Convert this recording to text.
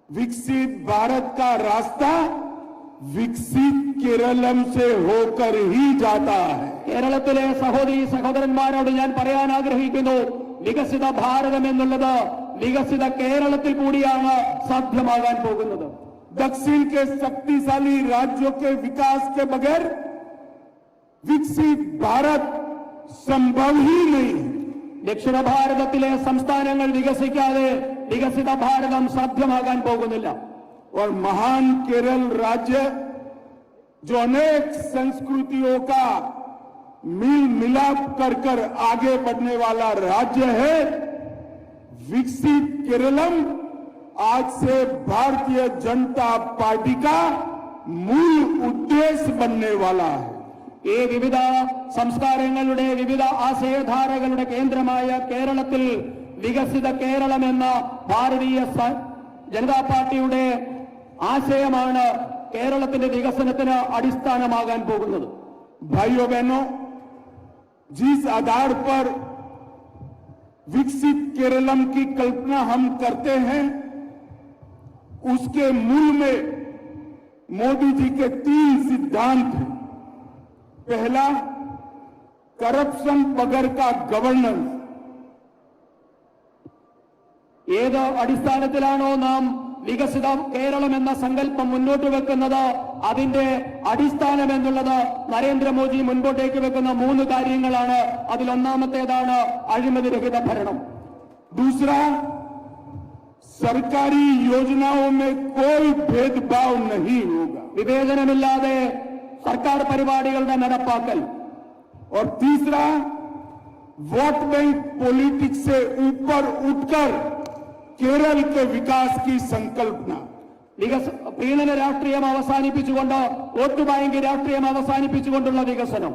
विकसित भारत का रास्ता विकसित केरलम से होकर ही जाता है. കേരളത്തിലെ സഹോദരി സഹോദരന്മാരോട് ഞാൻ പറയാൻ ആഗ്രഹിക്കുന്നു, വികസിത ഭാരതം എന്നുള്ളത് വികസിത കേരളത്തിൽ കൂടിയാണ് സാധ്യമാകാൻ പോകുന്നത്. दक्षिण के शक्तिशाली राज्यों के विकास के बगैर विकसित भारत संभव ही नहीं है. ദക്ഷിണ ഭാരതത്തിലെ സംസ്ഥാനങ്ങൾ വികസിക്കാതെ വികസിത ഭാരതം സാധ്യമാകാൻ പോകുന്നില്ല. और महान केरल राज्य जो अनेक संस्कृतियों का मिल मिलाप कर कर आगे बढ़ने वाला राज्य है, विकसित केरलम आज से भारतीय जनता पार्टी का मूल उद्देश्य बनने वाला है. ഈ വിവിധ സംസ്കാരങ്ങളുടെ വിവിധ ആശയധാരകളുടെ കേന്ദ്രമായ കേരളത്തിൽ വികസിത കേരളം എന്ന ഭാരതീയ ജനതാ പാർട്ടിയുടെ ആശയമാണ് കേരളത്തിന്റെ വികസനത്തിന് അടിസ്ഥാനമാകാൻ പോകുന്നത്. भाइयों बहनों, जिस आधार पर विकसित केरलम की कल्पना हम करते हैं, उसके मूल में मोदी जी के 3 सिद्धांत हैं. पहला, करप्शन बगैर का गवर्नेंस. ഏത് അടിസ്ഥാനത്തിലാണോ നാം വികസിത കേരളം എന്ന സങ്കല്പം മുന്നോട്ട് വെക്കുന്നത്, അതിന്റെ അടിസ്ഥാനം എന്നുള്ളത് നരേന്ദ്രമോദി മുൻപോട്ടേക്ക് വെക്കുന്ന 3 കാര്യങ്ങളാണ്. അതിലൊന്നാമത്തേതാണ് അഴിമതിരഹിത ഭരണം. दूसरा, सरकारी योजनाओं में कोई भेदभाव नहीं होगा. വിവേചനമില്ലാതെ സർക്കാർ പരിപാടികളുടെ നടപ്പാക്കൽ. और तीसरा, वोट बैंक पॉलिटिक्स से ऊपर उठकर केरल के विकास की संकल्पना. പ്രീണന രാഷ്ട്രീയം അവസാനിപ്പിച്ചുകൊണ്ട് വോട്ട് ബാങ്ക് രാഷ്ട്രീയം അവസാനിപ്പിച്ചുകൊണ്ടുള്ള വികസനം.